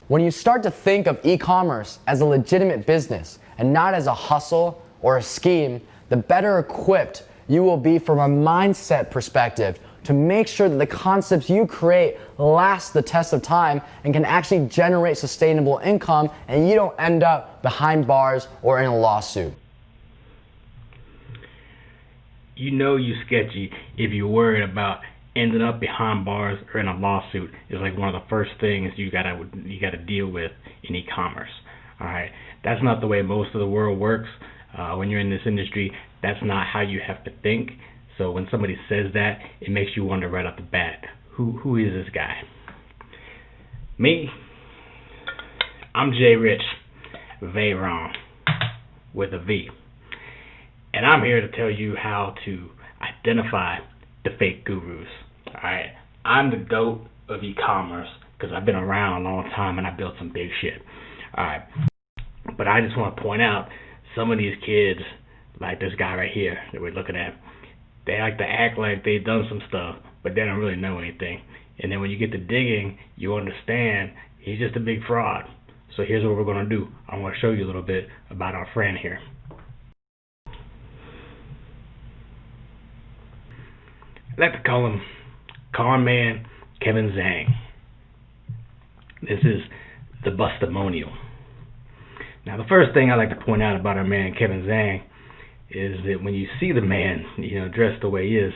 When you start to think of e-commerce as a legitimate business and not as a hustle or a scheme, the better equipped you will be from a mindset perspective to make sure that the concepts you create last the test of time and can actually generate sustainable income, and you don't end up behind bars or in a lawsuit. You know you sketchy if you're worried about ending up behind bars or in a lawsuit. Is like one of the first things you gotta deal with in e-commerce. All right, that's not the way most of the world works. When you're in this industry, that's not how you have to think. So when somebody says that, it makes you wonder right off the bat, who is this guy? Me? I'm Jay Rich Veyron with a V. And I'm here to tell you how to identify the fake gurus. Alright, I'm the GOAT of e-commerce because I've been around a long time and I built some big shit. Alright, but I just want to point out some of these kids, like this guy right here that we're looking at, they like to act like they've done some stuff, but they don't really know anything. And then when you get to digging, you understand he's just a big fraud. So here's what we're going to do. I'm going to show you a little bit about our friend here. I like to call him Con Man Kevin Zhang. This is the Bustamonial. Now, the first thing I like to point out about our man Kevin Zhang is that when you see the man, dressed the way he is,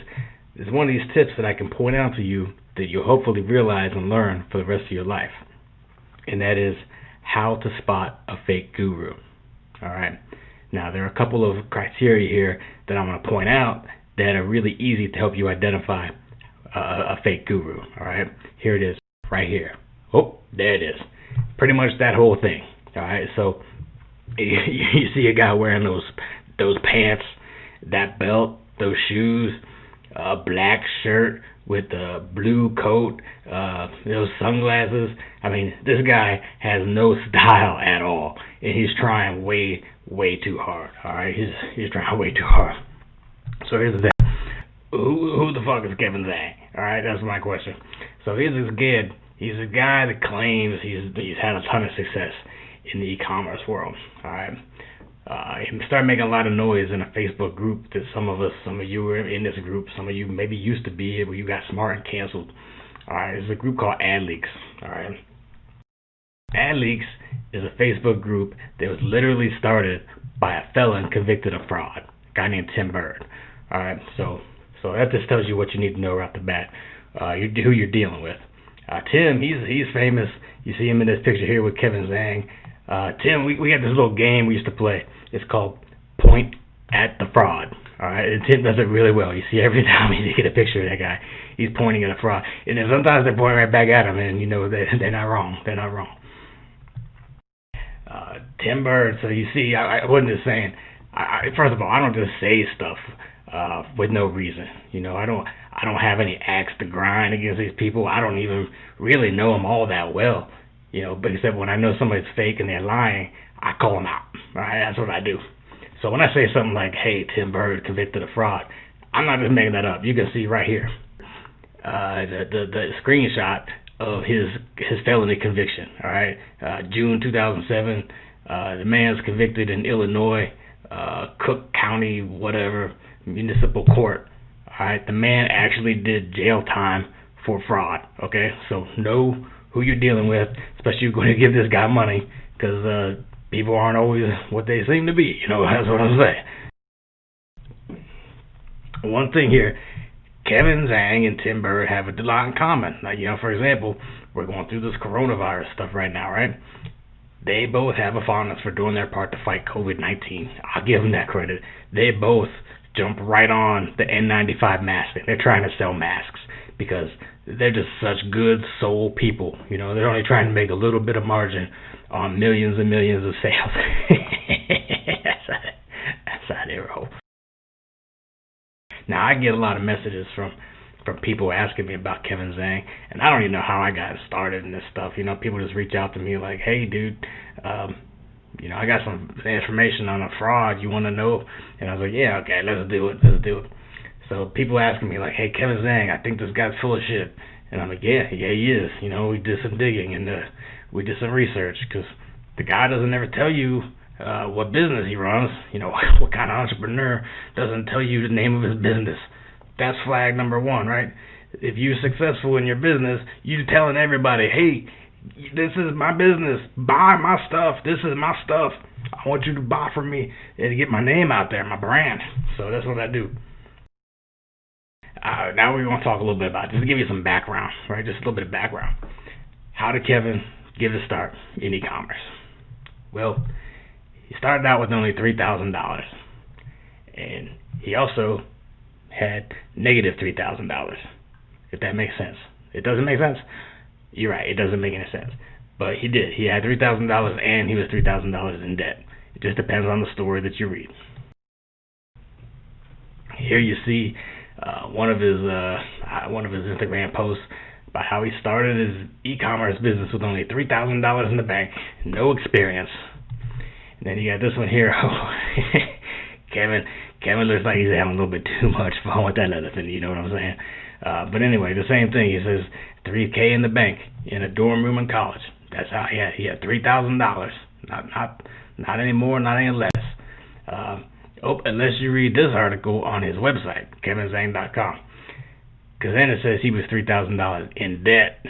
it's one of these tips that I can point out to you that you'll hopefully realize and learn for the rest of your life. And that is how to spot a fake guru. All right. Now, there are a couple of criteria here that I'm going to point out that are really easy to help you identify a fake guru. All right. Here it is, right here. Oh, there it is. Pretty much that whole thing. All right. So you see a guy wearing those pants, that belt, those shoes, a black shirt with a blue coat, those sunglasses. I mean, this guy has no style at all, and he's trying way too hard. All right, he's trying way too hard. So here's the thing: who the fuck is Kevin Zhang? All right, that's my question. So here's this kid. He's a guy that claims he's had a ton of success in the e-commerce world. All right. He started making a lot of noise in a Facebook group that some of you were in this group, some of you maybe used to be, but you got smart and canceled. All right, it's a group called AdLeaks. All right, AdLeaks is a Facebook group that was literally started by a felon convicted of fraud, a guy named Tim Bird. All right, so that just tells you what you need to know right off the bat, who you're dealing with. Tim, he's famous. You see him in this picture here with Kevin Zhang. Tim, we had this little game we used to play. It's called Point at the Fraud. All right, and Tim does it really well. You see, every time you get a picture of that guy, he's pointing at a fraud, and then sometimes they're pointing right back at him, and they're not wrong. They're not wrong. Tim Bird. So you see, I wasn't just saying. First of all, I don't just say stuff with no reason. I don't have any axe to grind against these people. I don't even really know them all that well. But except when I know somebody's fake and they're lying, I call them out. Right? That's what I do. So when I say something like, "Hey, Tim Bird convicted of fraud," I'm not just making that up. You can see right here the screenshot of his felony conviction. All right, June 2007. The man's convicted in Illinois, Cook County, whatever municipal court. All right, the man actually did jail time for fraud. Okay, so know who you're dealing with, especially if you're going to give this guy money, because people aren't always what they seem to be. That's what I'm saying. One thing here, Kevin Zhang and Tim Bird have a lot in common. Like, for example, we're going through this coronavirus stuff right now, right? They both have a fondness for doing their part to fight COVID-19. I'll give them that credit. They both jump right on the N95 mask. They're trying to sell masks because they're just such good soul people. They're only trying to make a little bit of margin on millions and millions of sales. That's how they roll. Now, I get a lot of messages from people asking me about Kevin Zhang, and I don't even know how I got started in this stuff. People just reach out to me like, "Hey, dude, I got some information on a fraud. You want to know?" And I was like, "Yeah, okay, let's do it. So people asking me like, "Hey, Kevin Zhang, I think this guy's full of shit." And I'm like, yeah, he is. We did some digging, and we did some research, because the guy doesn't ever tell you what business he runs. You know, what kind of entrepreneur doesn't tell you the name of his business? That's flag number one, right? If you're successful in your business, you're telling everybody, hey, this is my business. Buy my stuff. This is my stuff. I want you to buy from me and to get my name out there, my brand. So that's what I do. Now we're going to talk a little bit about, just to give you some background, right? Just a little bit of background. How did Kevin give a start in e-commerce? Well, he started out with only $3,000, and he also had negative $3,000, if that makes sense. It doesn't make sense? You're right, it doesn't make any sense. But he did. He had $3,000 and he was $3,000 in debt. It just depends on the story that you read. Here you see one of his Instagram posts about how he started his e-commerce business with only $3,000 in the bank, no experience. And then you got this one here. Kevin looks like he's having a little bit too much fun with that other thing. You know what I'm saying? But anyway, the same thing. He says $3K in the bank in a dorm room in college. That's how he had $3,000. Not any more, not any less. Unless you read this article on his website, kevinzhang.com, because then it says he was $3,000 in debt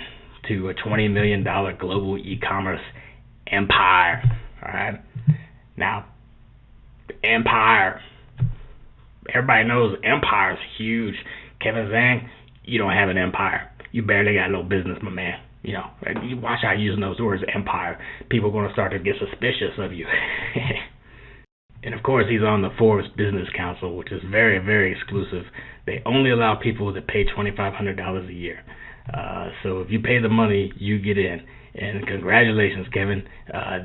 to a $20 million global e-commerce empire. All right. Now, the empire. Everybody knows empire's huge. Kevin Zhang, you don't have an empire. You barely got no business, my man. You know, you watch out using those words, empire. People are going to start to get suspicious of you. And of course, he's on the Forbes Business Council, which is very, very exclusive. They only allow people that pay $2,500 a year. So if you pay the money, you get in. And congratulations, Kevin.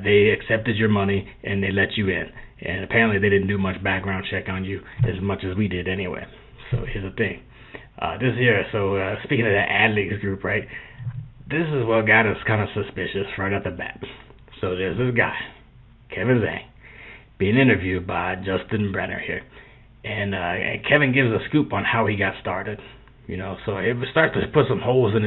They accepted your money and they let you in. And apparently they didn't do much background check on you, as much as we did anyway. So here's the thing. This here, speaking of the AdLeaks group, right? This is what got us kind of suspicious right at the bat. So there's this guy, Kevin Zhang, being interviewed by Justin Brenner here. And Kevin gives a scoop on how he got started. You know, so it starts to put some holes in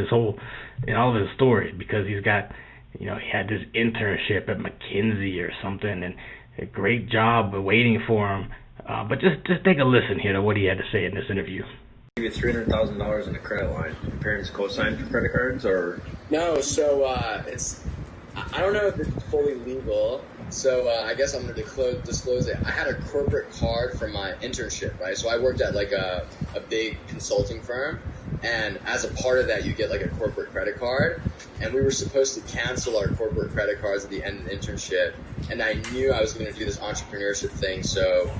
all of his story, because he's got, you know, he had this internship at McKinsey or something, and a great job waiting for him. But just take a listen here to what he had to say in this interview. You get $300,000 in a credit line. Your parents co-signed for credit cards, or? No, so I don't know if it's fully legal. So I guess I'm going to disclose it. I had a corporate card from my internship, right? So I worked at like a big consulting firm, and as a part of that, you get like a corporate credit card. And we were supposed to cancel our corporate credit cards at the end of the internship. And I knew I was going to do this entrepreneurship thing, so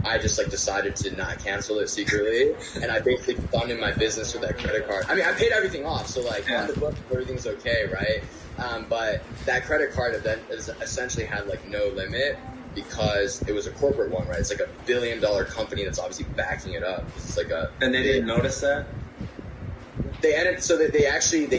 I just like decided to not cancel it secretly. And I basically funded my business with that credit card. I mean, I paid everything off, so like on the book, everything's okay, right? But that credit card event essentially had like no limit, because it was a corporate one, right? It's like $1 billion company that's obviously backing it up. It's like and they didn't notice that? They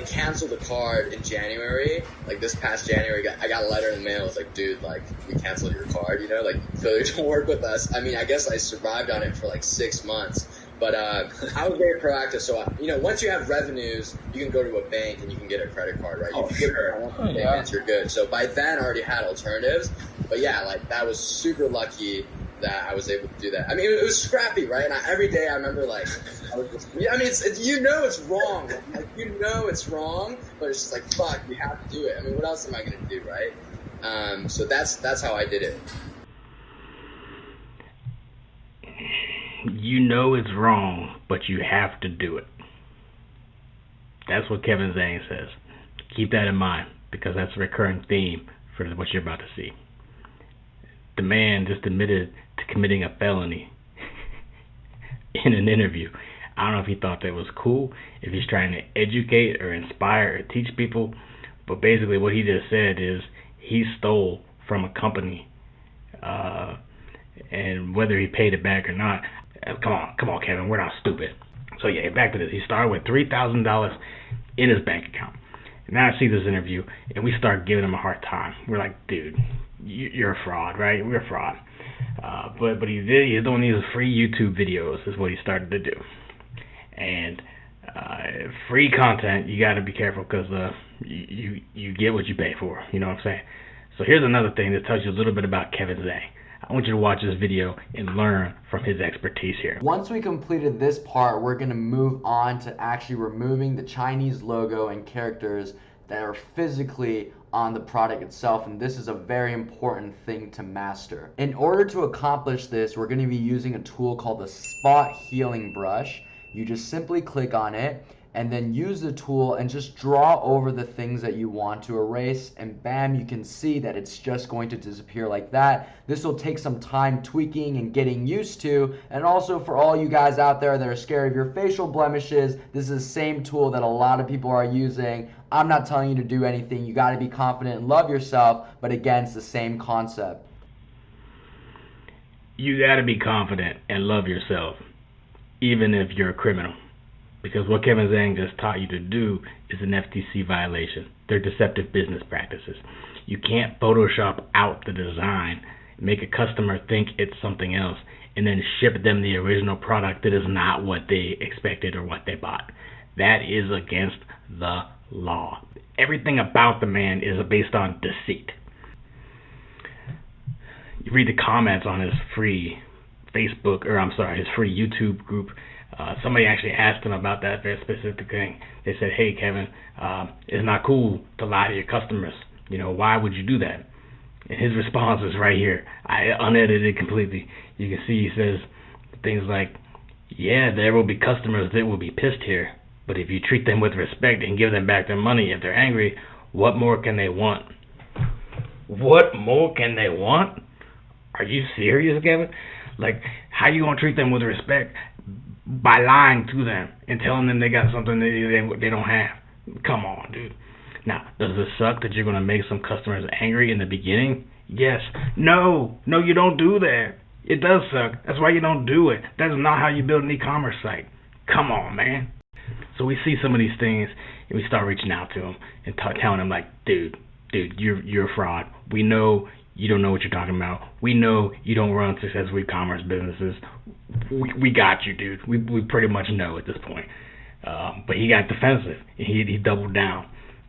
canceled the card in January, like this past January. I got a letter in the mail. It's like, dude, like we canceled your card, you know, like failure to work with us. I mean, I guess I survived on it for like 6 months, but I was very proactive. So you know, once you have revenues, you can go to a bank and you can get a credit card, right? Oh, sure. Payments, you're good. So by then I already had alternatives, but yeah, like that was super lucky that I was able to do that. I mean, it was scrappy, right? And every day I remember like, it's you know it's wrong. Like, you know it's wrong, but it's just like, fuck, we have to do it. I mean, what else am I going to do, right? So that's how I did it. You know it's wrong, but you have to do it. That's what Kevin Zhang says. Keep that in mind, because that's a recurring theme for what you're about to see. The man just admitted to committing a felony in an interview. I don't know if he thought that was cool, if he's trying to educate or inspire or teach people, but basically what he just said is he stole from a company, and whether he paid it back or not, come on, Kevin, we're not stupid. So yeah, back to this. He started with $3,000 in his bank account. And now I see this interview, and we start giving him a hard time. We're like, dude, you're a fraud, right? We're a fraud. But he's doing these free YouTube videos is what he started to do. And Free content, you got to be careful because you get what you pay for. You know what I'm saying? So here's another thing that tells you a little bit about Kevin Zhang. I want you to watch this video and learn from his expertise here. Once we completed this part, we're going to move on to actually removing the Chinese logo and characters that are physically on the product itself, and this is a very important thing to master. In order to accomplish this, we're going to be using a tool called the Spot Healing Brush. You just simply click on it and then use the tool and just draw over the things that you want to erase, and bam, you can see that it's just going to disappear like that. This will take some time tweaking and getting used to, and also for all you guys out there that are scared of your facial blemishes, this is the same tool that a lot of people are using. I'm not telling you to do anything. You got to be confident and love yourself, but again, it's the same concept. You got to be confident and love yourself, even if you're a criminal. Because what Kevin Zhang just taught you to do is an FTC violation. They're deceptive business practices. You can't Photoshop out the design, make a customer think it's something else, and then ship them the original product that is not what they expected or what they bought. That is against the law. Everything about the man is based on deceit. You read the comments on his free his free YouTube group. Somebody actually asked him about that very specific thing. They said, "Hey, Kevin, it's not cool to lie to your customers. You know, why would you do that?" And his response is right here. I unedited completely. You can see he says things like, "Yeah, there will be customers that will be pissed here, but if you treat them with respect and give them back their money if they're angry, what more can they want?" What more can they want? Are you serious, Kevin? Like, how you gonna treat them with respect? By lying to them and telling them they got something they don't have. Come on, dude. Now, does it suck that you're going to make some customers angry in the beginning? Yes. No, you don't do that. It does suck. That's why you don't do it. That's not how you build an e-commerce site. Come on, man. So we see some of these things and we start reaching out to them and telling them like, dude, you're a fraud. We know you don't know what you're talking about. We know you don't run successful e-commerce businesses. We got you, dude. We pretty much know at this point. But he got defensive. He doubled down.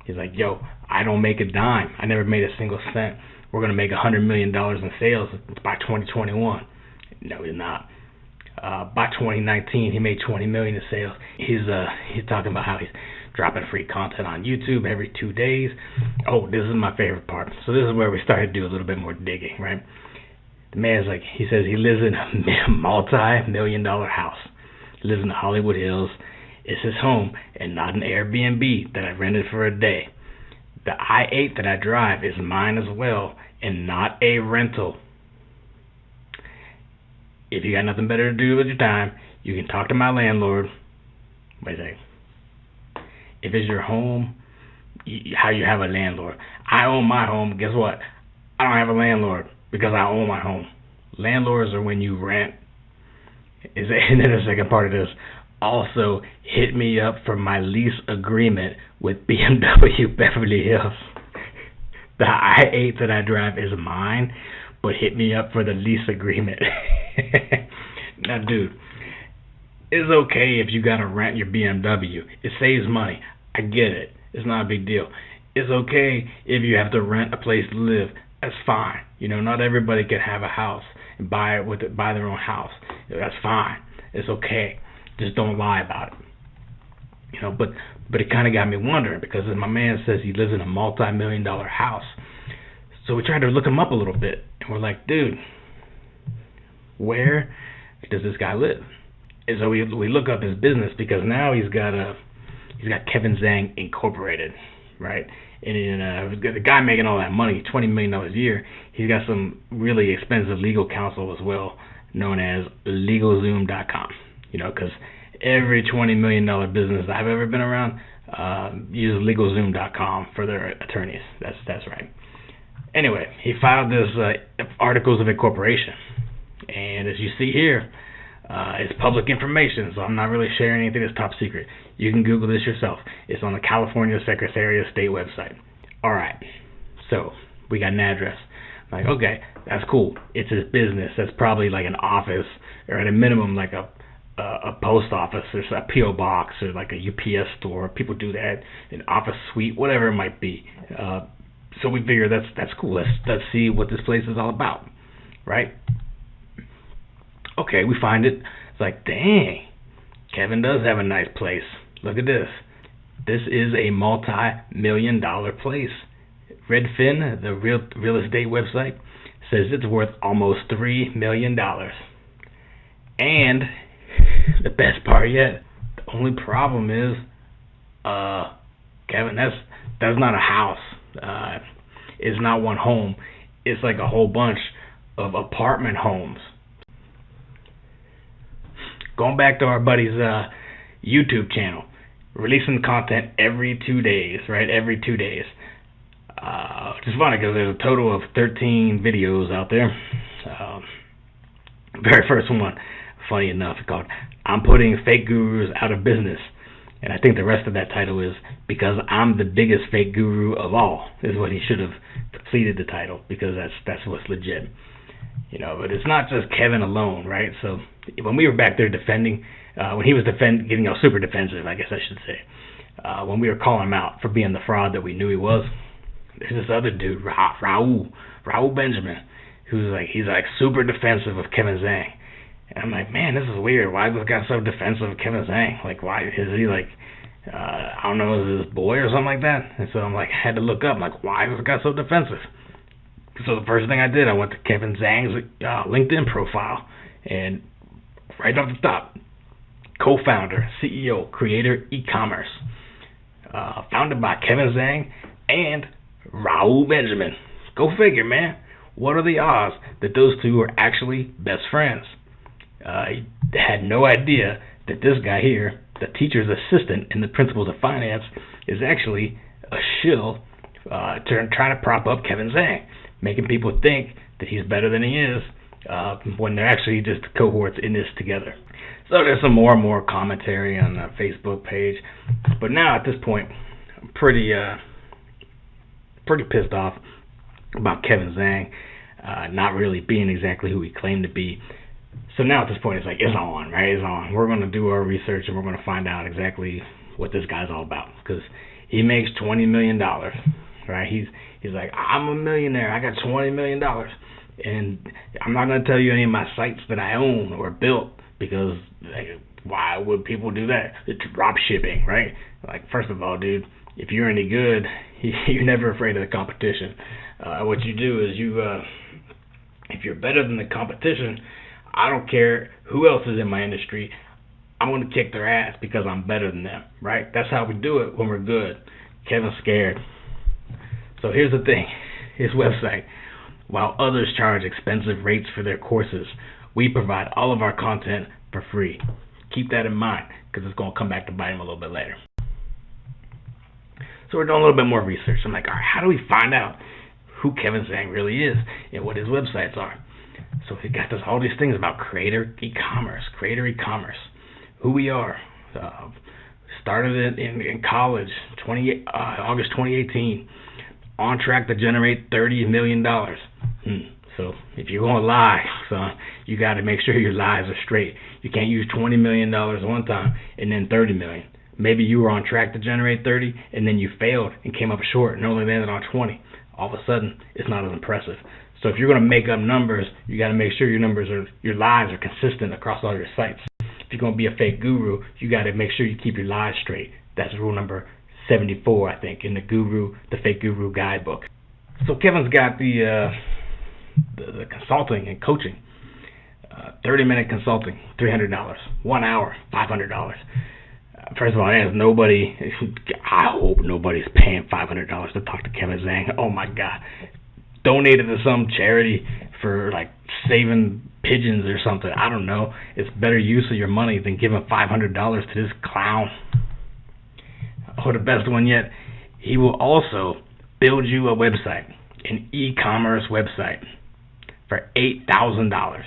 He's like, yo, I don't make a dime. I never made a single cent. We're going to make $100 million in sales by 2021. No, he's not. By 2019, he made $20 million in sales. He's talking about how he's dropping free content on YouTube every 2 days. Oh, this is my favorite part. So this is where we started to do a little bit more digging, right? The man's like, he says he lives in a multi-million-dollar house. He lives in the Hollywood Hills. It's his home and not an Airbnb that I rented for a day. The I-8 that I drive is mine as well and not a rental. If you got nothing better to do with your time, you can talk to my landlord. Wait a second. If it's your home, how you have a landlord. I own my home. Guess what? I don't have a landlord because I own my home. Landlords are when you rent. And then the second part of this. Also, hit me up for my lease agreement with BMW Beverly Hills. The I-8 that I drive is mine, but hit me up for the lease agreement. Now, dude, it's okay if you got to rent your BMW. It saves money. I get it. It's not a big deal. It's okay if you have to rent a place to live. That's fine. You know, not everybody can have a house and buy their own house. That's fine. It's okay. Just don't lie about it. You know, but it kind of got me wondering because my man says he lives in a multi-million-dollar house. So we tried to look him up a little bit, and we're like, dude, where does this guy live? And so we look up his business because now he's got Kevin Zhang Incorporated, right? And the guy making all that money, $20 million a year, he's got some really expensive legal counsel as well, known as LegalZoom.com. You know, because every $20 million business I've ever been around uses LegalZoom.com for their attorneys. That's right. Anyway, he filed this articles of incorporation, and as you see here, it's public information, so I'm not really sharing anything that's top secret. You can Google this yourself. It's on the California Secretary of State website. All right, so we got an address. I'm like, okay, that's cool. It's his business. That's probably like an office, or at a minimum like a a post office, there's a PO box, or like a UPS store. People do that, an office suite, whatever it might be. So we figure that's cool. Let's see what this place is all about, right? Okay, we find it. It's like, dang, Kevin does have a nice place. Look at this. This is a multi-million-dollar place. Redfin, the real estate website, says it's worth almost $3 million. And the best part yet, the only problem is, Kevin, that's not a house. It's not one home. It's like a whole bunch of apartment homes. Going back to our buddy's YouTube channel, releasing content every 2 days, right? Every 2 days. Which is funny because there's a total of 13 videos out there. Very first one, funny enough, called "I'm Putting Fake Gurus Out of Business." And I think the rest of that title is "Because I'm the Biggest Fake Guru of All," is what he should have completed the title, because that's what's legit. You know, but it's not just Kevin alone, right? So when we were back there defending, when he was getting super defensive, I guess I should say, when we were calling him out for being the fraud that we knew he was, there's this other dude, Raoul Benjamin, he's like super defensive of Kevin Zhang. And I'm like, man, this is weird. Why is this guy so defensive of Kevin Zhang? Like, why is he like, I don't know, is his boy or something like that? And so I'm like, had to look up, like, why is this guy so defensive? So the first thing I did, I went to Kevin Zhang's LinkedIn profile, and right off the top, co-founder, CEO, creator, eCommerce, founded by Kevin Zhang and Raoul Benjamin. Go figure, man. What are the odds that those two are actually best friends? He had no idea that this guy here, the teacher's assistant in the principles of finance, is actually a shill trying to prop up Kevin Zhang, making people think that he's better than he is, when they're actually just cohorts in this together. So there's some more and more commentary on the Facebook page, but now at this point, I'm pretty pissed off about Kevin Zhang not really being exactly who he claimed to be. So now at this point, it's like, it's on, right? It's on. We're going to do our research, and we're going to find out exactly what this guy's all about, because he makes $20 million, right? He's like, I'm a millionaire. I got $20 million. And I'm not going to tell you any of my sites that I own or built, because like, why would people do that? It's drop shipping, right? Like, first of all, dude, if you're any good, you're never afraid of the competition. What you do is if you're better than the competition, I don't care who else is in my industry, I'm going to kick their ass because I'm better than them, right? That's how we do it when we're good. Kevin's scared. So here's the thing, his website, while others charge expensive rates for their courses, we provide all of our content for free. Keep that in mind, because it's going to come back to bite him a little bit later. So we're doing a little bit more research. I'm like, all right, how do we find out who Kevin Zhang really is and what his websites are? So he got all these things about creator e-commerce, who we are. Started it in college, August 2018. On track to generate $30 million. So if you're going to lie, son, you got to make sure your lies are straight. You can't use $20 million one time and then $30 million. Maybe you were on track to generate 30 and then you failed and came up short and only landed on 20. All of a sudden, it's not as impressive. So if you're going to make up numbers, you got to make sure your lies are consistent across all your sites. If you're going to be a fake guru, you got to make sure you keep your lies straight. That's rule number 74, I think, in the Fake Guru Guidebook. So Kevin's got the consulting and coaching. 30-minute consulting, $300. 1 hour, $500. First of all, there's nobody. I hope nobody's paying $500 to talk to Kevin Zhang. Oh my God! Donated to some charity for like saving pigeons or something. I don't know. It's better use of your money than giving $500 to this clown. Or the best one yet, he will also build you a website, an e-commerce website, for $8,000.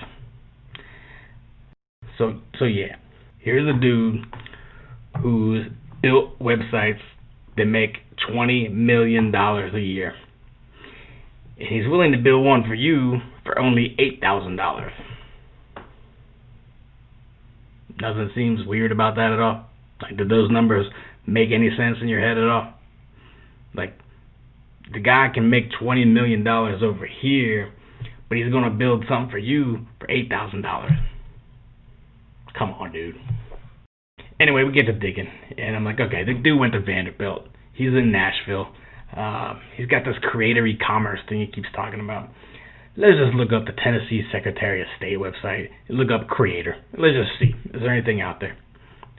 So yeah, here's a dude who's built websites that make $20 million a year. And he's willing to build one for you for only $8,000. Nothing seems weird about that at all. Like, did those numbers make any sense in your head at all? Like, the guy can make $20 million over here, but he's going to build something for you for $8,000. Come on, dude. Anyway, we get to digging, and I'm like, okay, the dude went to Vanderbilt. He's in Nashville. He's got this creator e-commerce thing he keeps talking about. Let's just look up the Tennessee Secretary of State website and look up creator. Let's just see, is there anything out there?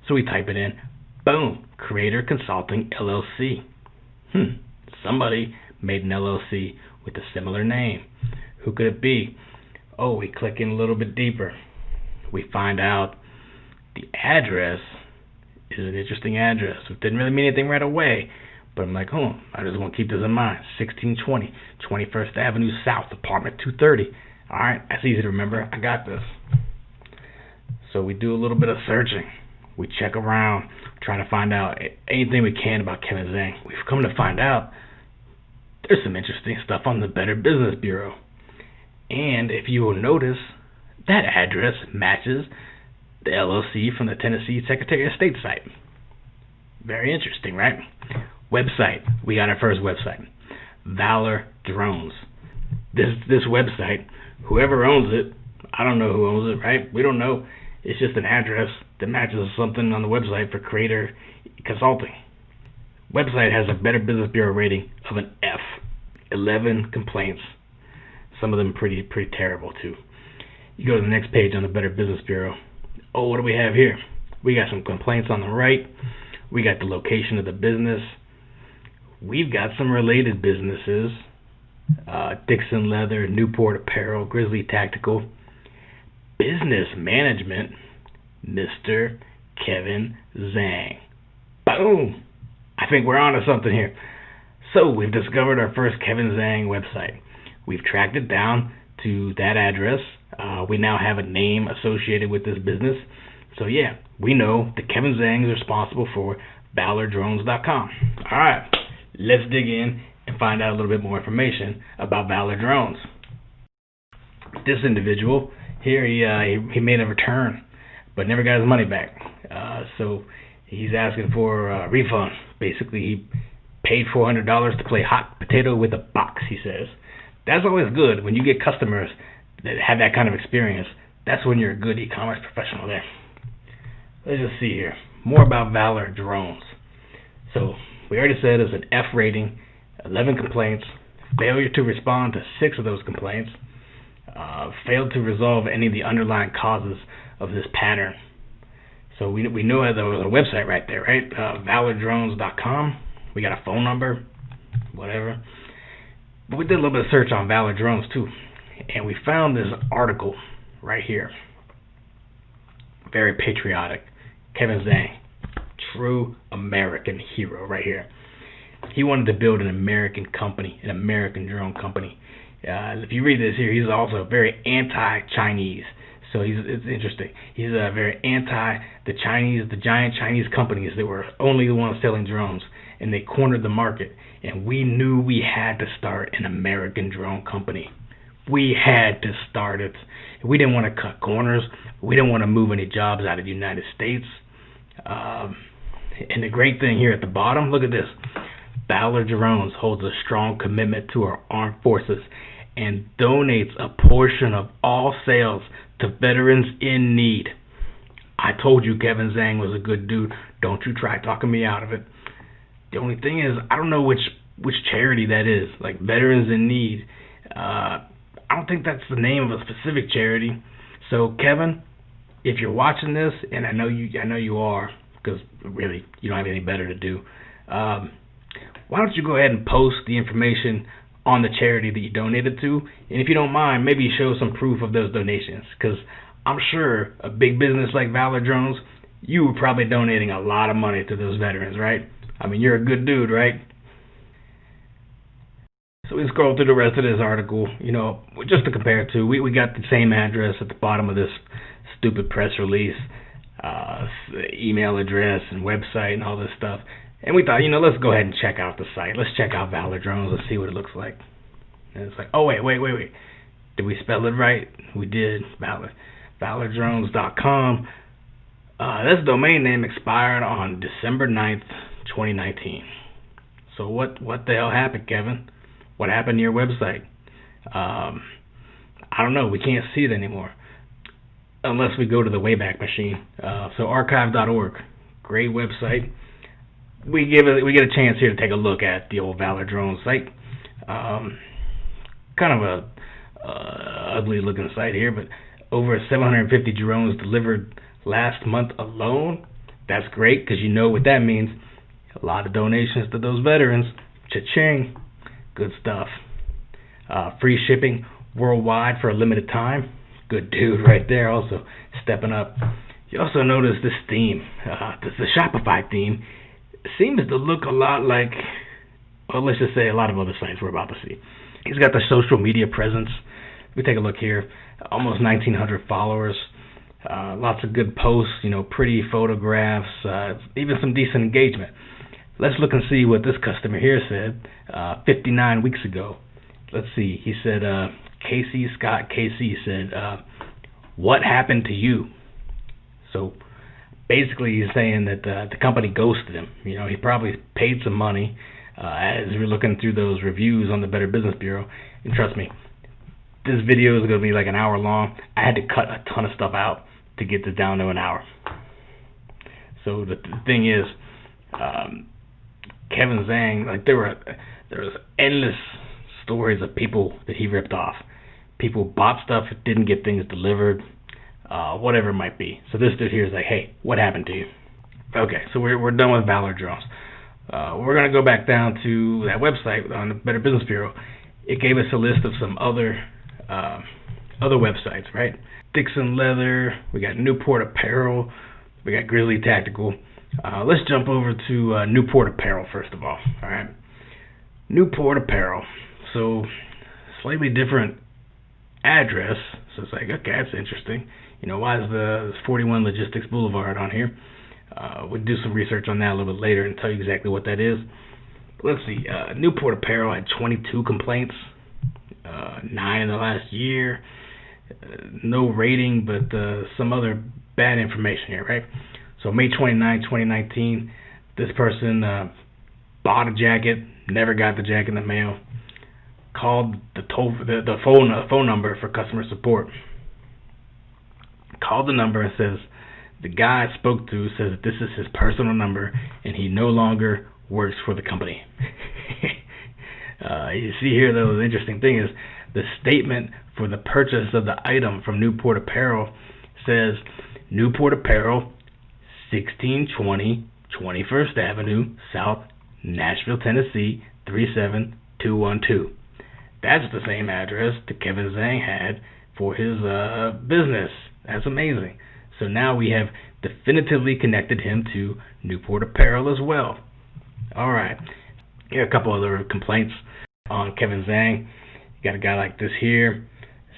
So we type it in. Boom, Creator Consulting LLC. Somebody made an LLC with a similar name. Who could it be? Oh, we click in a little bit deeper. We find out the address is an interesting address. It didn't really mean anything right away, but I'm like, I just want to keep this in mind. 1620 21st Avenue South, apartment 230. All right, that's easy to remember. I got this. So we do a little bit of searching. We check around, try to find out anything we can about Kevin Zhang. We've come to find out there's some interesting stuff on the Better Business Bureau. And if you will notice, that address matches the LLC from the Tennessee Secretary of State site. Very interesting, right? Website. We got our first website. Valor Drones. This website, whoever owns it, I don't know who owns it, right? We don't know. It's just an address that matches something on the website for creator consulting. Website has a Better Business Bureau rating of an F. 11 complaints. Some of them pretty terrible too. You go to the next page on the Better Business Bureau. Oh, what do we have here? We got some complaints on the right. We got the location of the business. We've got some related businesses. Dickson Leather, Newport Apparel, Grizzly Tactical. Business Management, Mr. Kevin Zhang. Boom! I think we're onto something here. So we've discovered our first Kevin Zhang website. We've tracked it down to that address. We now have a name associated with this business. So yeah, we know that Kevin Zhang is responsible for ValorDrones.com. All right, let's dig in and find out a little bit more information about Valor Drones. This individual here, he made a return, but never got his money back. So he's asking for a refund. Basically, he paid $400 to play hot potato with a box, he says. That's always good when you get customers that have that kind of experience. That's when you're a good e-commerce professional there. Let's just see here. More about Valor Drones. So we already said it's an F rating, 11 complaints, failure to respond to 6 of those complaints, failed to resolve any of the underlying causes of this pattern. So we know that there was a website right there, right? ValorDrones.com. We got a phone number, whatever. But we did a little bit of search on Valor Drones too, and we found this article right here. Very patriotic. Kevin Zhang, true American hero right here. He wanted to build an American company, an American drone company. If you read this here, he's also very anti-Chinese. So it's interesting. He's very anti the giant Chinese companies that were only the ones selling drones, and they cornered the market. And we knew we had to start an American drone company. We had to start it. We didn't want to cut corners. We didn't want to move any jobs out of the United States. And the great thing here at the bottom, look at this. Valor Drones holds a strong commitment to our armed forces and donates a portion of all sales to veterans in need. I told you Kevin Zhang was a good dude. Don't you try talking me out of it. The only thing is, I don't know which charity that is. Like Veterans in Need. I don't think that's the name of a specific charity. So Kevin, if you're watching this, and I know you are, because really you don't have anything better to do. Why don't you go ahead and post the information on the charity that you donated to, and if you don't mind, maybe show some proof of those donations, because I'm sure a big business like Valor Drones, you were probably donating a lot of money to those veterans, right? I mean, you're a good dude, right? So we scroll through the rest of this article, just to compare to, we got the same address at the bottom of this stupid press release, email address and website and all this stuff. And we thought, let's go ahead and check out the site. Let's check out Valor Drones. Let's see what it looks like. And it's like, oh, wait. Did we spell it right? We did. ValorDrones.com. This domain name expired on December 9th, 2019. So what the hell happened, Kevin? What happened to your website? I don't know. We can't see it anymore unless we go to the Wayback Machine. So archive.org, great website. We get a chance here to take a look at the old Valor Drone site. Kind of a ugly looking site here, but over 750 drones delivered last month alone. That's great, because you know what that means. A lot of donations to those veterans. Cha-ching. Good stuff. Free shipping worldwide for a limited time. Good dude right there, also stepping up. You also notice this theme. The Shopify theme seems to look a lot like, well, let's just say a lot of other sites we're about to see. He's got the social media presence. We take a look here. Almost 1,900 followers. Lots of good posts, pretty photographs, even some decent engagement. Let's look and see what this customer here said 59 weeks ago. Let's see. He said, Casey Scott KC said, what happened to you? So basically he's saying that the company ghosted him. He probably paid some money as we're looking through those reviews on the Better Business Bureau. And trust me, this video is going to be like an hour long. I had to cut a ton of stuff out to get this down to an hour. So the thing is, Kevin Zhang, like there was endless stories of people that he ripped off. People bought stuff, didn't get things delivered, whatever it might be. So this dude here is like, hey, what happened to you? Okay, so we're done with Valor Drones. We're going to go back down to that website on the Better Business Bureau. It gave us a list of some other websites, right? Dickson Leather, we got Newport Apparel, we got Grizzly Tactical. Let's jump over to Newport Apparel first of all right? Newport Apparel. So, slightly different address. So it's like, okay, that's interesting. Why is the 41 Logistics Boulevard on here? We'll do some research on that a little bit later and tell you exactly what that is. Let's see. Newport Apparel had 22 complaints, 9 in the last year. No rating, but some other bad information here, right? So May 29, 2019, this person bought a jacket, never got the jacket in the mail, called the phone number for customer support. Called the number and says, the guy I spoke to says that this is his personal number and he no longer works for the company. You see here, though, the interesting thing is the statement for the purchase of the item from Newport Apparel says Newport Apparel, 1620 21st Avenue, South, Nashville, Tennessee, 37212. That's the same address that Kevin Zhang had for his business. That's amazing. So now we have definitively connected him to Newport Apparel as well. All right. Here are a couple other complaints on Kevin Zhang. You got a guy like this here.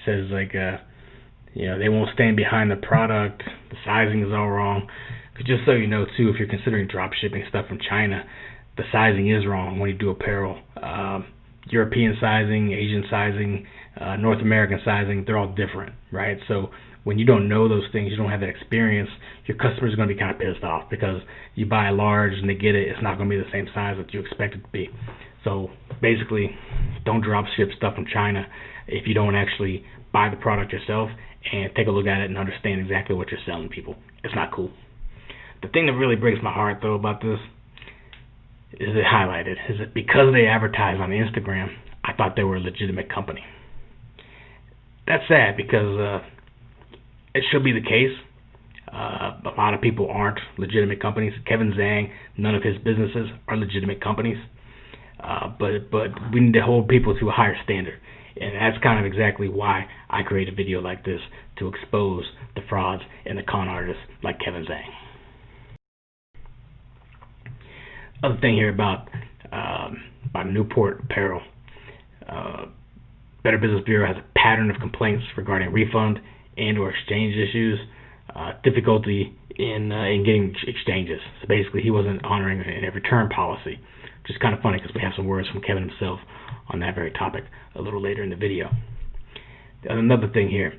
Says like, they won't stand behind the product. The sizing is all wrong. But just so you know, too, if you're considering drop shipping stuff from China, the sizing is wrong when you do apparel. European sizing, Asian sizing, North American sizing, they're all different, right? So when you don't know those things, you don't have that experience, your customers are going to be kind of pissed off because you buy a large and they get it, it's not going to be the same size that you expect it to be. So basically, don't drop ship stuff from China if you don't actually buy the product yourself and take a look at it and understand exactly what you're selling people. It's not cool. The thing that really breaks my heart, though, about this is it highlighted, is that because they advertise on Instagram, I thought they were a legitimate company. That's sad because it should be the case. A lot of people aren't legitimate companies. Kevin Zhang, none of his businesses are legitimate companies. But we need to hold people to a higher standard. And that's kind of exactly why I create a video like this, to expose the frauds and the con artists like Kevin Zhang. Other thing here about Newport Apparel. Better Business Bureau has a pattern of complaints regarding refund and or exchange issues, difficulty in getting exchanges. So basically he wasn't honoring a return policy, which is kind of funny because we have some words from Kevin himself on that very topic a little later in the video. Another thing here,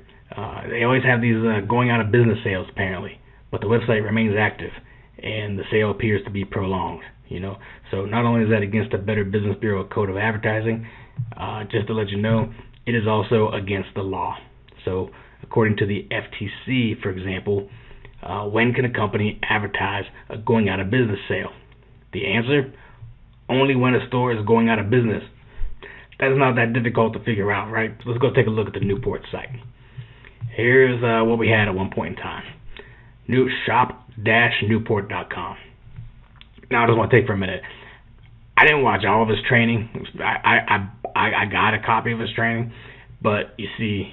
they always have these going out of business sales apparently. but the website remains active and the sale appears to be prolonged. So not only is that against the Better Business Bureau Code of Advertising, just to let you know, it is also against the law. So according to the FTC, for example, when can a company advertise a going out of business sale? The answer: only when a store is going out of business. That's not that difficult to figure out, right? Let's go take a look at the Newport site. Here's what we had at one point in time. New shop-newport.com. Now I just want to take for a minute. I didn't watch all of his training. I got a copy of his training, but you see,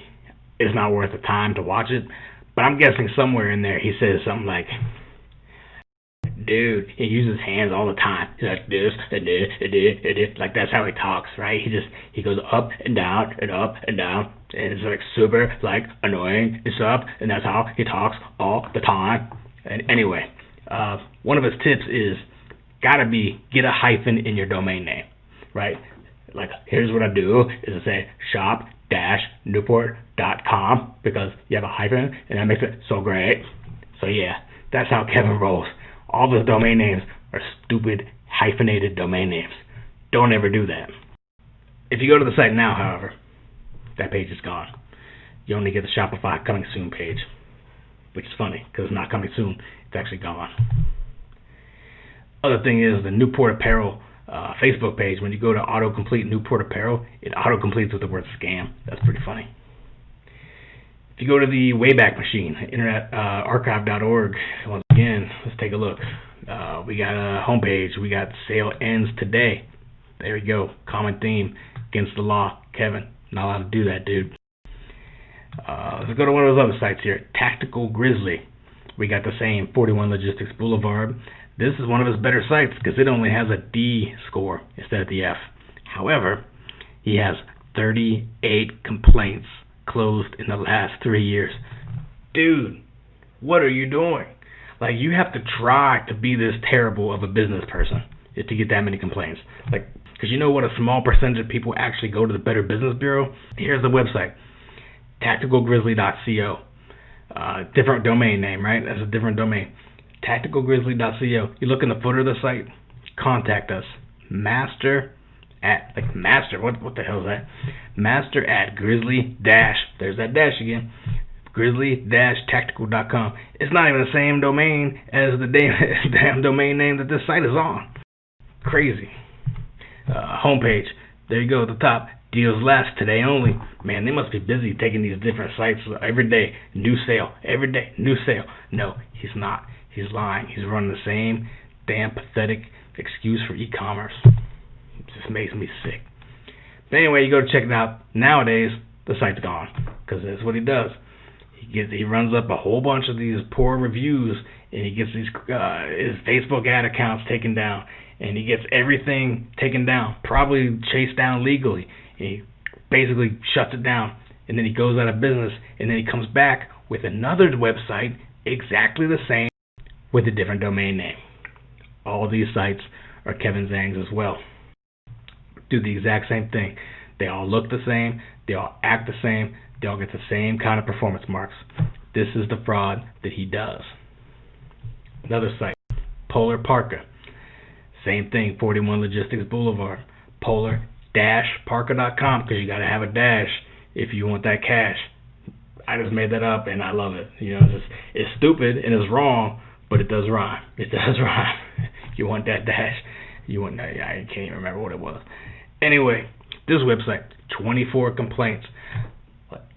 it's not worth the time to watch it. But I'm guessing somewhere in there he says something like, dude, he uses hands all the time. He's like this, and this, and this, and this. Like that's how he talks, right? He goes up and down and up and down, and it's like super like annoying and stuff. And that's how he talks all the time. And anyway, one of his tips is get a hyphen in your domain name, right? Like here's what I do is I say shop-newport.com because you have a hyphen and that makes it so great. So yeah, that's how Kevin rolls. All those domain names are stupid hyphenated domain names. Don't ever do that. If you go to the site now, however, that page is gone. You only get the Shopify coming soon page, which is funny because it's not coming soon. It's actually gone. Other thing is the Newport Apparel Facebook page. When you go to autocomplete Newport Apparel, it autocompletes with the word scam. That's pretty funny. If you go to the Wayback Machine, internetarchive.org, once again, let's take a look. We got a homepage. We got sale ends today. There we go. Common theme, against the law. Kevin, not allowed to do that, dude. Let's go to one of those other sites here. Tactical Grizzly. We got the same 41 Logistics Boulevard. This is one of his better sites because it only has a D score instead of the F. However, he has 38 complaints closed in the last 3 years. Dude, what are you doing? Like, you have to try to be this terrible of a business person to get that many complaints. Like, because you know what, a small percentage of people actually go to the Better Business Bureau. Here's the website, tacticalgrizzly.co. Different domain name, right? That's a different domain. Tacticalgrizzly.co. You look in the footer of the site, contact us. Master, what the hell is that? Master at grizzly dash, there's that dash again, grizzly-tactical.com. It's not even the same domain as the damn domain name that this site is on. Crazy. Homepage, there you go at the top. Deals last today only. Man, they must be busy taking these different sites every day. New sale. Every day. New sale. No, he's not. He's lying. He's running the same damn pathetic excuse for e-commerce. It just makes me sick. But anyway, you go to check it out. Nowadays, the site's gone because that's what he does. He runs up a whole bunch of these poor reviews, and he gets his Facebook ad accounts taken down, and he gets everything taken down, probably chased down legally. And he basically shuts it down, and then he goes out of business, and then he comes back with another website exactly the same with a different domain name. All these sites are Kevin Zhang's as well. Do the exact same thing. They all look the same. They all act the same. They all get the same kind of performance marks. This is the fraud that he does. Another site, Polar Parka. Same thing, 41 Logistics Boulevard. Polar-parka.com, because you got to have a dash if you want that cash. I just made that up, and I love it. It's stupid and it's wrong, but it does rhyme. It does rhyme. You want that dash. I can't even remember what it was. Anyway, this website, 24 complaints.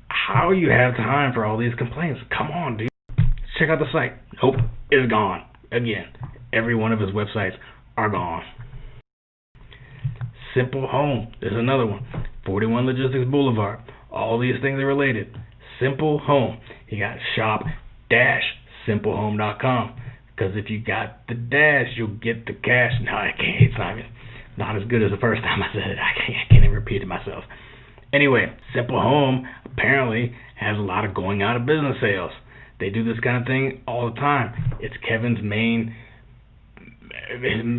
How you have time for all these complaints? Come on, dude. Check out the site. Nope, it's gone. Again, every one of his websites are gone. Simple Home. There's another one. 41 Logistics Boulevard. All these things are related. Simple Home. You got shop-simplehome.com. Because if you got the dash, you'll get the cash. No, I can't. It's not as good as the first time I said it. I can't even repeat it myself. Anyway, Simple Home apparently has a lot of going out of business sales. They do this kind of thing all the time. It's Kevin's main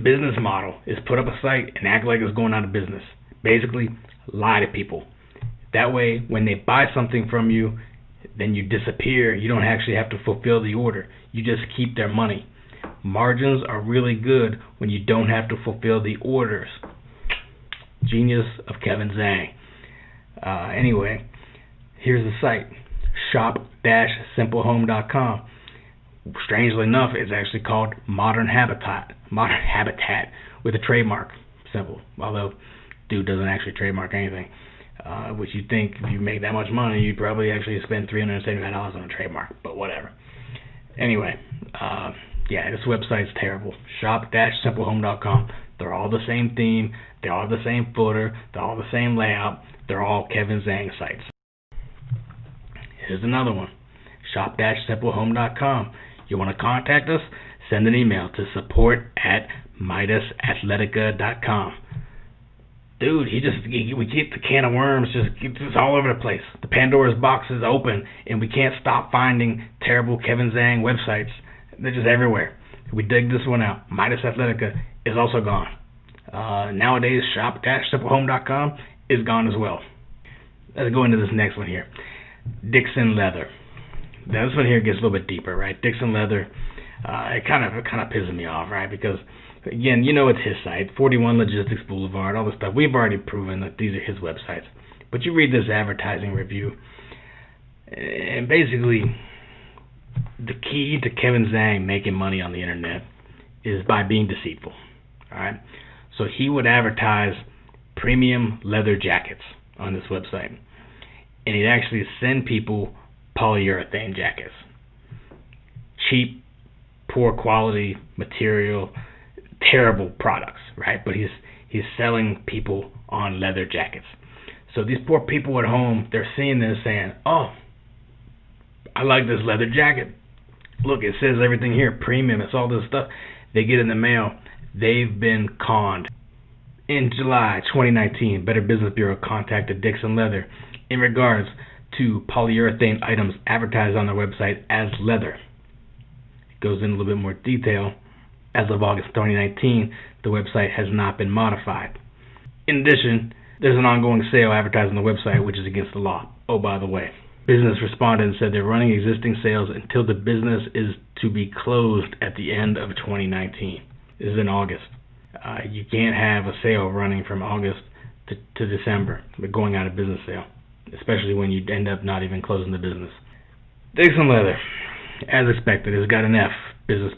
business model is put up a site and act like it's going out of business. Basically, lie to people. That way, when they buy something from you, then you disappear. You don't actually have to fulfill the order. You just keep their money. Margins are really good when you don't have to fulfill the orders. Genius of Kevin Zhang. Anyway, here's the site, shop-simplehome.com. Strangely enough, it's actually called Modern Habitat with a trademark symbol, although dude doesn't actually trademark anything, which you'd think if you make that much money, you'd probably actually spend $375 on a trademark, but whatever. Anyway, yeah, this website's terrible, shop-simplehome.com. They're all the same theme, they all have the same footer, they're all the same layout, they're all Kevin Zhang sites. Here's another one, shop-simplehome.com. You want to contact us? Send an email to support@midasathletica.com. Dude, we keep the can of worms it's all over the place. The Pandora's box is open, and we can't stop finding terrible Kevin Zhang websites. They're just everywhere. We dig this one out. Midas Athletica is also gone. Nowadays, shop-simplehome.com is gone as well. Let's go into this next one here. Dickson Leather. Now this one here gets a little bit deeper, right? Dickson Leather, it kind of pisses me off, right? Because again, you know it's his site, 41 Logistics Boulevard, all this stuff. We've already proven that these are his websites. But you read this advertising review, and basically the key to Kevin Zhang making money on the internet is by being deceitful. All right. So he would advertise premium leather jackets on this website, and he'd actually send people polyurethane jackets, cheap, poor quality material, terrible products, right? But he's selling people on leather jackets. So these poor people at home, they're seeing this saying, "Oh, I like this leather jacket. Look, it says everything here, premium, it's all this stuff." They get in the mail. They've been conned. In July 2019, Better Business Bureau contacted Dickson Leather in regards to polyurethane items advertised on their website as leather. It goes in a little bit more detail. As of August 2019, the website has not been modified. In addition, there's an ongoing sale advertised on the website, which is against the law. Oh, by the way, business responded and said they're running existing sales until the business is to be closed at the end of 2019. This is in August. You can't have a sale running from August to December, the going out of business sale, especially when you end up not even closing the business. Dickson Leather, as expected, has got an F,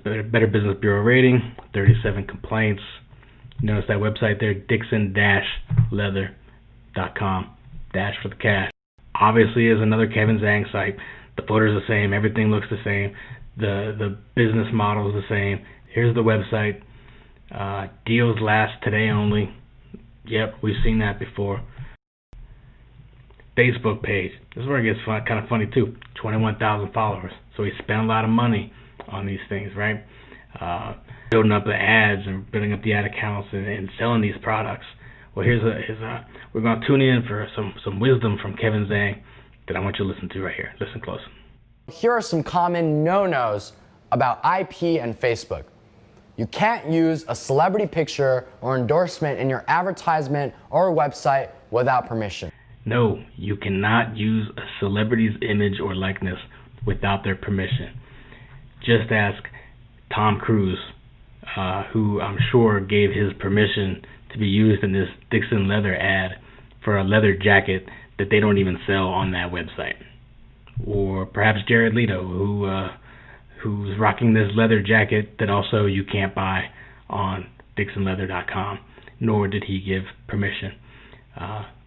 Better Business Bureau rating, 37 complaints. Notice that website there, Dickson-leather.com, dash for the cash. Obviously is another Kevin Zhang site. The footer's the same, everything looks the same, the business model is the same. Here's the website. Deals last today only. Yep, we've seen that before. Facebook page. This is where it gets kind of funny too. 21,000 followers. So he spent a lot of money on these things, right? Building up the ads and building up the ad accounts and selling these products. Well, we're going to tune in for some wisdom from Kevin Zhang that I want you to listen to right here. Listen close. Here are some common no-nos about IP and Facebook. You can't use a celebrity picture or endorsement in your advertisement or website without permission. No, you cannot use a celebrity's image or likeness without their permission. Just ask Tom Cruise, who I'm sure gave his permission to be used in this Dickson Leather ad for a leather jacket that they don't even sell on that website. Or perhaps Jared Leto, who's rocking this leather jacket that also you can't buy on DicksonLeather.com, nor did he give permission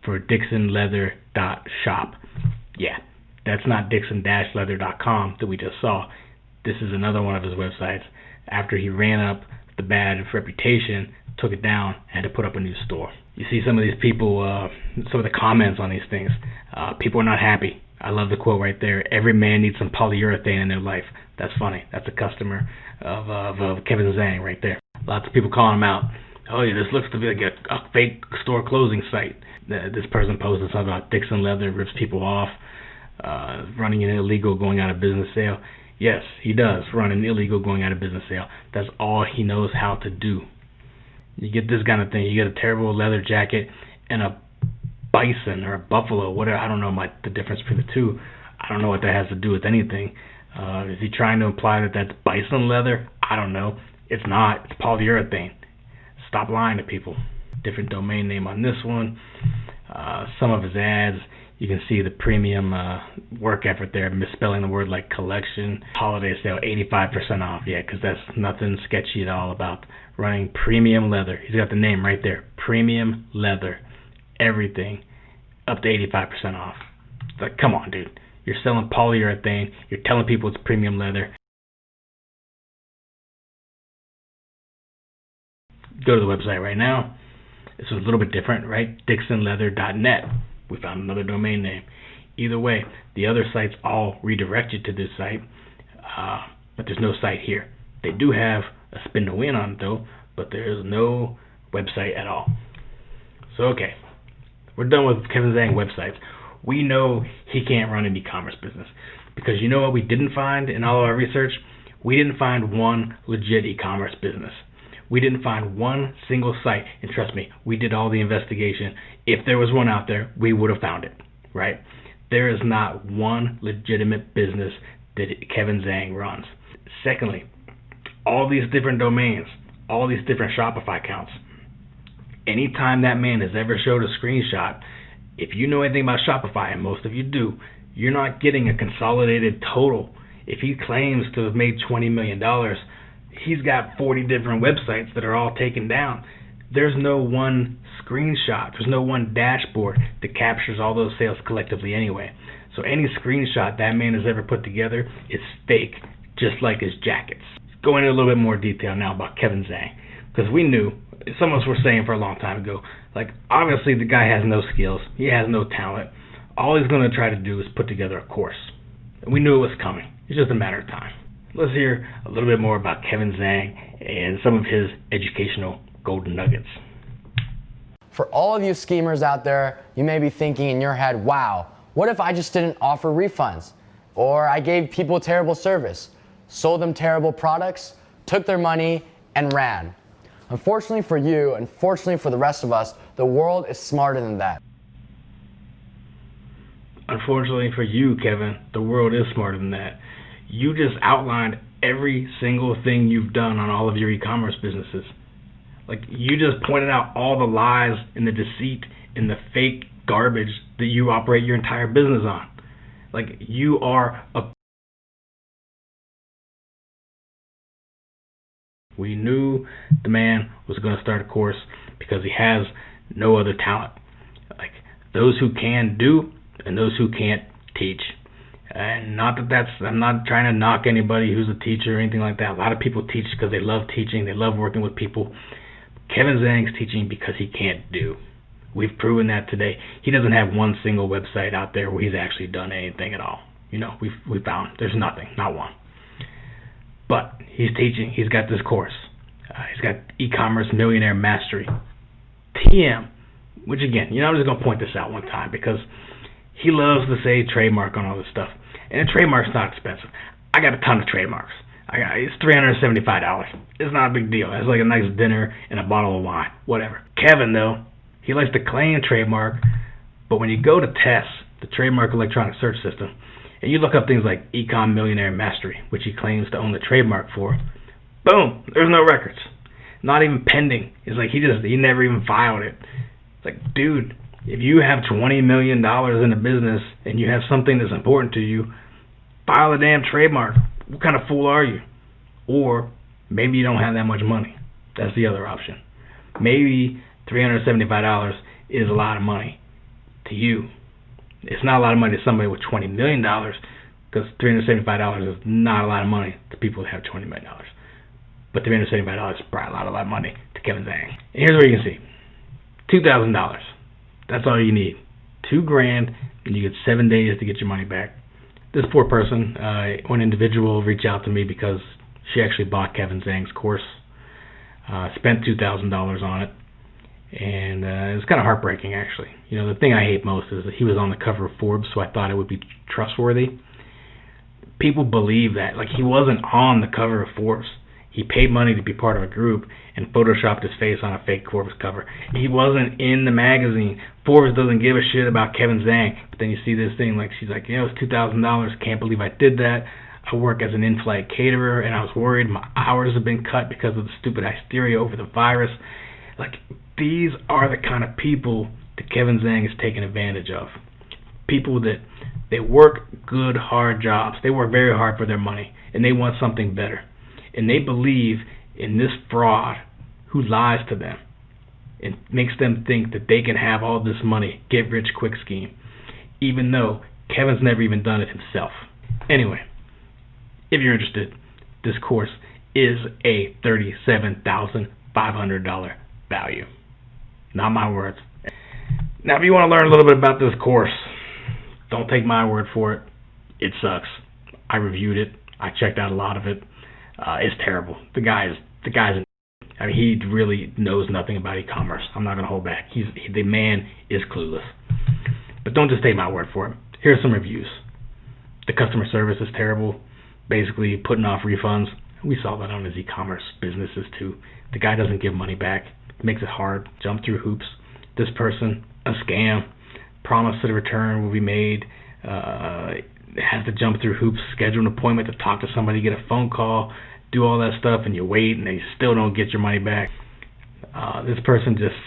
for DicksonLeather.shop. Yeah, that's not Dickson-leather.com that we just saw. This is another one of his websites. After he ran up the bad reputation, took it down, had to put up a new store. You see some of these people, some of the comments on these things. People are not happy. I love the quote right there. Every man needs some polyurethane in their life. That's funny. That's a customer of Kevin Zhang right there. Lots of people calling him out. Oh yeah, this looks to be like a fake store closing site. This person posted something about Dickson Leather rips people off, running an illegal going out of business sale. Yes, he does run an illegal going out of business sale. That's all he knows how to do. You get this kind of thing. You get a terrible leather jacket and a bison or a buffalo, whatever. I don't know the difference between the two. I don't know what that has to do with anything. Is he trying to imply that that's bison leather? I don't know. It's not. It's polyurethane. Stop lying to people. Different domain name on this one. Some of his ads, you can see the premium work effort there, misspelling the word like collection. Holiday sale, 85% off. Yeah, because that's nothing sketchy at all about running premium leather. He's got the name right there. Premium leather. Everything up to 85% off. It's like, come on, dude. You're selling polyurethane. You're telling people it's premium leather. Go to the website right now. This was a little bit different, right? DicksonLeather.net. We found another domain name. Either way, the other sites all redirect you to this site, but there's no site here. They do have a spin to win on it though, but there is no website at all. So okay, we're done with Kevin Zhang websites. We know he can't run an e-commerce business because you know what we didn't find in all of our research? We didn't find one legit e-commerce business. We didn't find one single site, and trust me, we did all the investigation. If there was one out there, we would have found it, right? There is not one legitimate business that Kevin Zhang runs. Secondly, all these different domains, all these different Shopify accounts, anytime that man has ever showed a screenshot, if you know anything about Shopify, and most of you do, you're not getting a consolidated total. If he claims to have made $20 million, he's got 40 different websites that are all taken down. There's no one screenshot. There's no one dashboard that captures all those sales collectively anyway. So any screenshot that man has ever put together is fake, just like his jackets. Go into a little bit more detail now about Kevin Zhang, because we knew, some of us were saying for a long time ago, like, obviously the guy has no skills. He has no talent. All he's going to try to do is put together a course. And we knew it was coming. It's just a matter of time. Let's hear a little bit more about Kevin Zhang and some of his educational golden nuggets. For all of you schemers out there, you may be thinking in your head, wow, what if I just didn't offer refunds? Or I gave people terrible service, sold them terrible products, took their money, and ran. Unfortunately for you, and fortunately for the rest of us, the world is smarter than that. Unfortunately for you, Kevin, the world is smarter than that. You just outlined every single thing you've done on all of your e-commerce businesses. Like, you just pointed out all the lies and the deceit and the fake garbage that you operate your entire business on. Like, you are a... We knew the man was going to start a course because he has no other talent. Like, those who can do and those who can't teach. And not that I'm not trying to knock anybody who's a teacher or anything like that. A lot of people teach because they love teaching, they love working with people. Kevin Zhang's teaching because he can't do. We've proven that today. He doesn't have one single website out there where he's actually done anything at all. You know, we found there's nothing, not one. But he's teaching. He's got this course. He's got eCommerce Millionaire Mastery, TM, which again, you know, I'm just going to point this out one time because he loves to say trademark on all this stuff. And a trademark's not expensive. I got a ton of trademarks. It's $375. It's not a big deal. It's like a nice dinner and a bottle of wine, whatever. Kevin, though, he likes to claim trademark, but when you go to TESS, the Trademark Electronic Search System, and you look up things like Ecom Millionaire Mastery, which he claims to own the trademark for, boom, there's no records. Not even pending. It's like he never even filed it. It's like, dude, if you have $20 million in a business and you have something that's important to you, file a damn trademark. What kind of fool are you? Or maybe you don't have that much money. That's the other option. Maybe $375 is a lot of money to you. It's not a lot of money to somebody with $20 million because $375 is not a lot of money to people that have $20 million. But $375 is probably a lot of money to Kevin Zhang. And here's where you can see. $2,000. That's all you need. $2,000 and you get 7 days to get your money back. This poor person, one individual, reached out to me because she actually bought Kevin Zhang's course, spent $2,000 on it, and it was kind of heartbreaking, actually. You know, the thing I hate most is that he was on the cover of Forbes, so I thought it would be trustworthy. People believe that. Like, he wasn't on the cover of Forbes. He paid money to be part of a group and photoshopped his face on a fake Forbes cover. He wasn't in the magazine. Forbes doesn't give a shit about Kevin Zhang. But then you see this thing like, she's like, it's $2,000. Can't believe I did that. I work as an in-flight caterer, and I was worried my hours have been cut because of the stupid hysteria over the virus. Like, these are the kind of people that Kevin Zhang is taking advantage of. People that they work good, hard jobs. They work very hard for their money, and they want something better. And they believe in this fraud who lies to them and makes them think that they can have all this money, get rich quick scheme, even though Kevin's never even done it himself. Anyway, if you're interested, this course is a $37,500 value. Not my words. Now, if you want to learn a little bit about this course, don't take my word for it. It sucks. I reviewed it. I checked out a lot of it. It's terrible. The guy's. I mean, he really knows nothing about e-commerce. I'm not gonna hold back. The man is clueless. But don't just take my word for it. Here's some reviews. The customer service is terrible. Basically, putting off refunds. We saw that on his e-commerce businesses too. The guy doesn't give money back. Makes it hard. Jump through hoops. This person, a scam. Promise that a return will be made. Has to jump through hoops, schedule an appointment to talk to somebody, get a phone call, do all that stuff, and you wait, and they still don't get your money back. This person just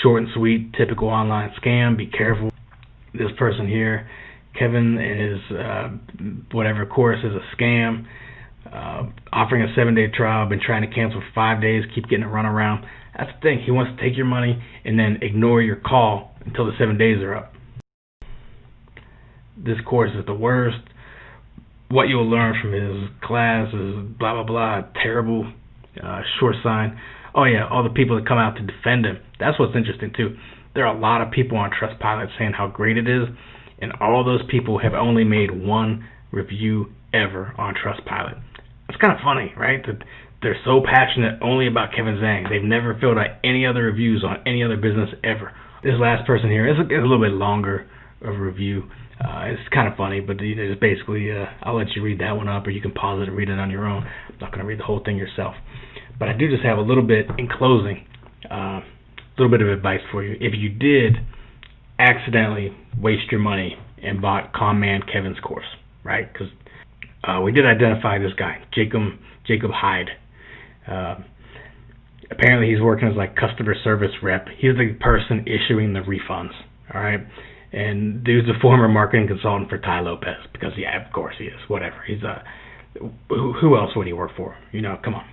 short and sweet, typical online scam. Be careful. This person here, Kevin, is whatever course is a scam. Offering a 7-day trial, been trying to cancel for 5 days, keep getting a runaround. That's the thing. He wants to take your money and then ignore your call until the 7 days are up. This course is the worst. What you'll learn from his class is blah, blah, blah, terrible, short sign. Oh, yeah, all the people that come out to defend him. That's what's interesting, too. There are a lot of people on Trustpilot saying how great it is, and all those people have only made one review ever on Trustpilot. It's kind of funny, right? That they're so passionate only about Kevin Zhang. They've never filled out any other reviews on any other business ever. This last person here is a little bit longer of a review. It's kind of funny, but it's basically, I'll let you read that one up, or you can pause it and read it on your own. I'm not going to read the whole thing yourself. But I do just have a little bit, in closing, a little bit of advice for you. If you did accidentally waste your money and bought Conman Kevin's course, right? Because we did identify this guy, Jacob Hyde. Apparently he's working as like customer service rep. He's the person issuing the refunds, all right? And dude's a former marketing consultant for Ty Lopez, because yeah, of course he is. Whatever. He's who else would he work for? Come on.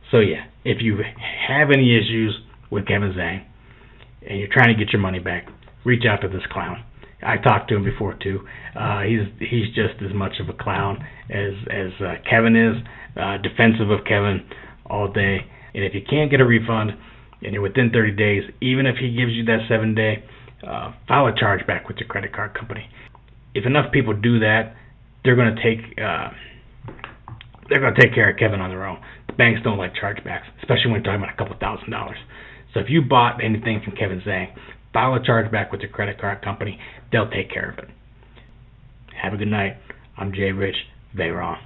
So yeah, if you have any issues with Kevin Zhang and you're trying to get your money back, reach out to this clown. I talked to him before too. He's just as much of a clown as Kevin is. Defensive of Kevin all day. And if you can't get a refund and you're within 30 days, even if he gives you that 7-day, file a chargeback with your credit card company. If enough people do that, they're going to take care of Kevin on their own. The banks don't like chargebacks, especially when you're talking about a couple $1,000s. So if you bought anything from Kevin Zhang, file a chargeback with your credit card company. They'll take care of it. Have a good night. I'm Jay Rich Veyron.